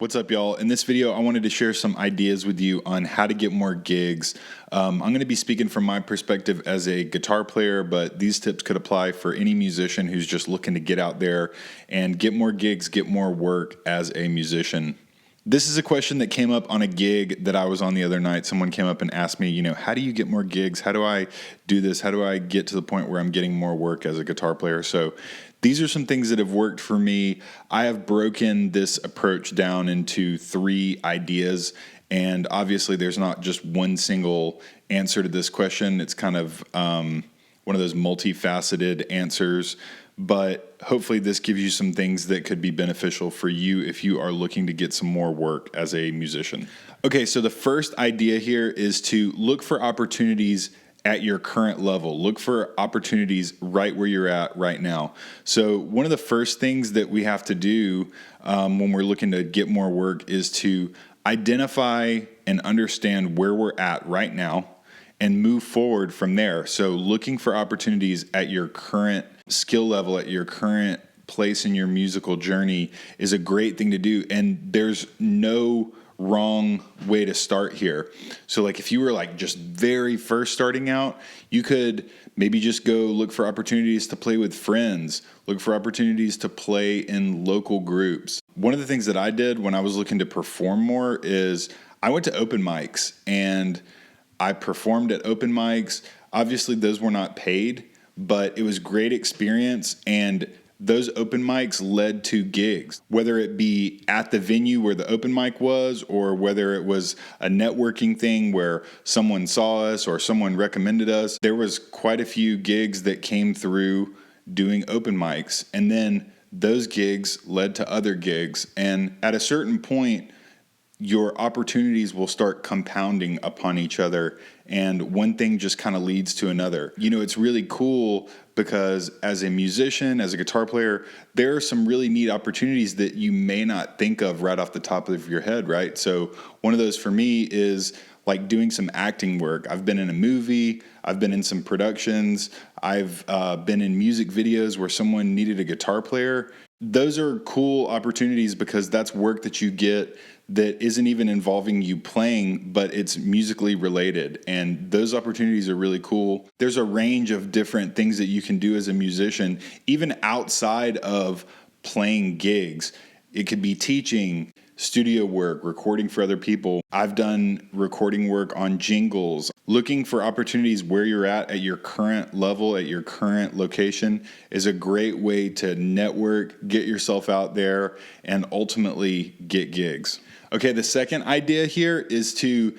What's up, y'all? In this video, I wanted to share some ideas with you on how to get more gigs. I'm going to be speaking from my perspective as a guitar player, but these tips could apply for any musician who's just looking to get out there and get more gigs, get more work as a musician. This is a question that came up on a gig that I was on the other night. Someone came up and asked me, how do you get more gigs? How do I do this? How do I get to the point where I'm getting more work as a guitar player? So these are some things that have worked for me. I have broken this approach down into 3 ideas, and obviously there's not just one single answer to this question. It's kind of one of those multifaceted answers, but hopefully this gives you some things that could be beneficial for you if you are looking to get some more work as a musician. Okay, so the first idea here is to look for opportunities at your current level. Look for opportunities right where you're at right now. So one of the first things that we have to do when we're looking to get more work is to identify and understand where we're at right now and move forward from there. So looking for opportunities at your current skill level, at your current place in your musical journey is a great thing to do. And there's no wrong way to start here. So like if you were like just very first starting out, you could maybe just go look for opportunities to play with friends, look for opportunities to play in local groups. One of the things that I did when I was looking to perform more is I went to open mics and I performed at open mics. Obviously those were not paid, but it was great experience, and those open mics led to gigs, whether it be at the venue where the open mic was, or whether it was a networking thing where someone saw us or someone recommended us. There was quite a few gigs that came through doing open mics, and then those gigs led to other gigs. And at a certain point, your opportunities will start compounding upon each other, and one thing just kind of leads to another. It's really cool because as a musician, as a guitar player, there are some really neat opportunities that you may not think of right off the top of your head, right? So one of those for me is like doing some acting work. I've been in a movie, I've been in some productions, I've been in music videos where someone needed a guitar player. Those are cool opportunities because that's work that you get that isn't even involving you playing, but it's musically related. And those opportunities are really cool. There's a range of different things that you can do as a musician, even outside of playing gigs. It could be teaching, studio work, recording for other people. I've done recording work on jingles. Looking for opportunities where you're at your current level, at your current location is a great way to network, get yourself out there, and ultimately get gigs. Okay, the second idea here is to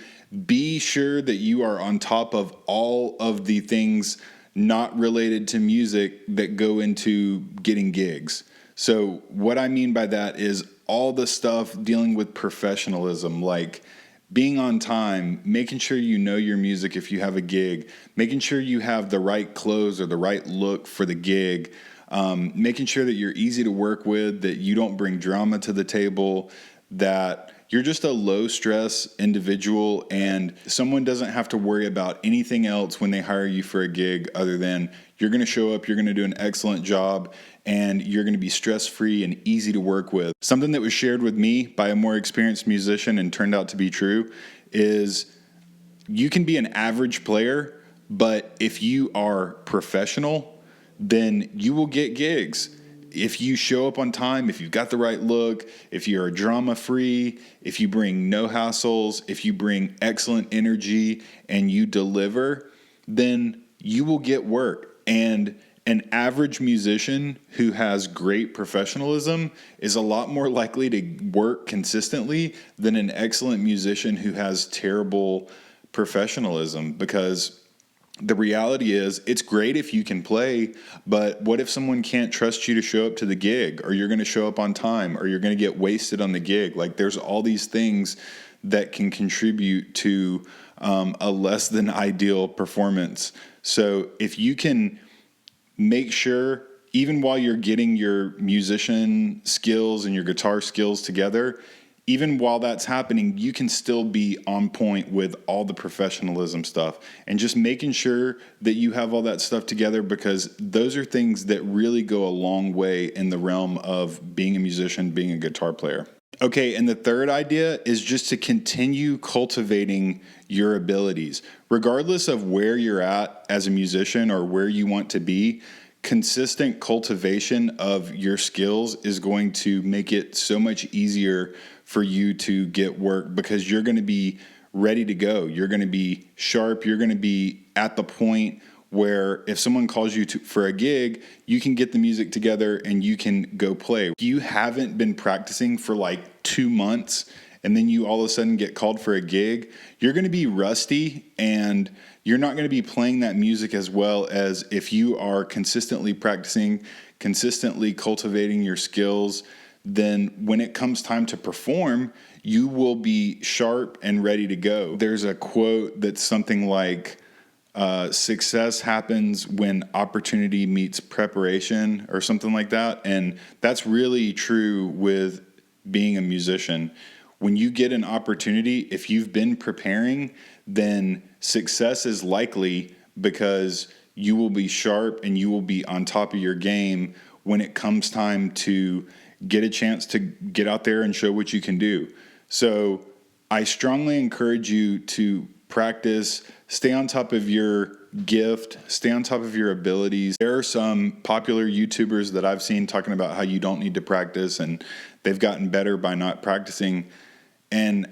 be sure that you are on top of all of the things not related to music that go into getting gigs. So what I mean by that is all the stuff dealing with professionalism, like being on time, making sure you know your music if you have a gig, making sure you have the right clothes or the right look for the gig, making sure that you're easy to work with, that you don't bring drama to the table, that you're just a low-stress individual and someone doesn't have to worry about anything else when they hire you for a gig other than you're going to show up, you're going to do an excellent job, and you're going to be stress-free and easy to work with. Something that was shared with me by a more experienced musician and turned out to be true is you can be an average player, but if you are professional, then you will get gigs. If you show up on time, if you've got the right look, if you're drama-free, if you bring no hassles, if you bring excellent energy and you deliver, then you will get work. And an average musician who has great professionalism is a lot more likely to work consistently than an excellent musician who has terrible professionalism, because the reality is it's great if you can play, but what if someone can't trust you to show up to the gig, or you're going to show up on time, or you're going to get wasted on the gig? Like there's all these things that can contribute to a less than ideal performance. So if you can make sure, even while you're getting your musician skills and your guitar skills together, even while that's happening, you can still be on point with all the professionalism stuff and just making sure that you have all that stuff together, because those are things that really go a long way in the realm of being a musician, being a guitar player. Okay, and the third idea is just to continue cultivating your abilities. Regardless of where you're at as a musician or where you want to be, consistent cultivation of your skills is going to make it so much easier for you to get work because you're going to be ready to go. You're going to be sharp. You're going to be at the point where if someone calls you for a gig, you can get the music together and you can go play. If you haven't been practicing for like 2 months and then you all of a sudden get called for a gig, you're going to be rusty and you're not going to be playing that music as well as if you are consistently practicing, consistently cultivating your skills. Then when it comes time to perform, you will be sharp and ready to go. There's a quote that's something like, success happens when opportunity meets preparation or something like that. And that's really true with being a musician. When you get an opportunity, if you've been preparing, then success is likely because you will be sharp and you will be on top of your game when it comes time to get a chance to get out there and show what you can do. So I strongly encourage you to practice, stay on top of your gift, stay on top of your abilities. There are some popular YouTubers that I've seen talking about how you don't need to practice and they've gotten better by not practicing. And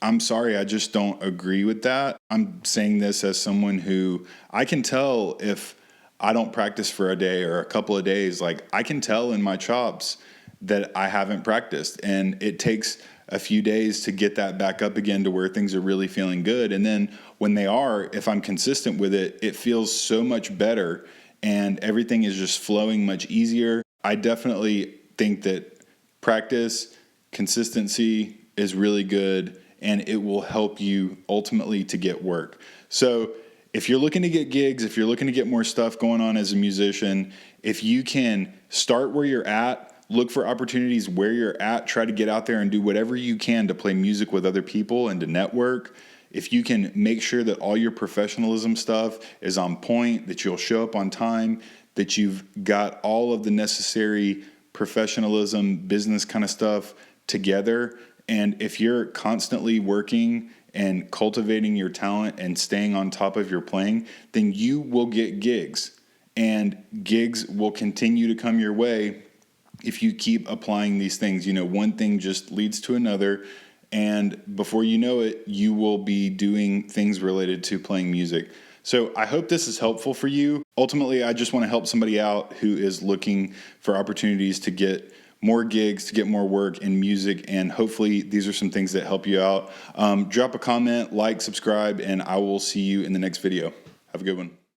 I'm sorry, I just don't agree with that. I'm saying this as someone who I can tell if I don't practice for a day or a couple of days, like I can tell in my chops that I haven't practiced, and it takes a few days to get that back up again to where things are really feeling good. And then when they are, if I'm consistent with it, it feels so much better and everything is just flowing much easier. I definitely think that practice, consistency is really good and it will help you ultimately to get work. So if you're looking to get gigs, if you're looking to get more stuff going on as a musician, if you can start where you're at, look for opportunities where you're at, try to get out there and do whatever you can to play music with other people and to network. If you can make sure that all your professionalism stuff is on point, that you'll show up on time, that you've got all of the necessary professionalism, business kind of stuff together. And if you're constantly working and cultivating your talent and staying on top of your playing, then you will get gigs. And gigs will continue to come your way if you keep applying these things. You know, one thing just leads to another, and before you know it, you will be doing things related to playing music. So I hope this is helpful for you. Ultimately, I just want to help somebody out who is looking for opportunities to get more gigs, to get more work in music, and hopefully these are some things that help you out. Drop a comment, like, subscribe, and I will see you in the next video. Have a good one.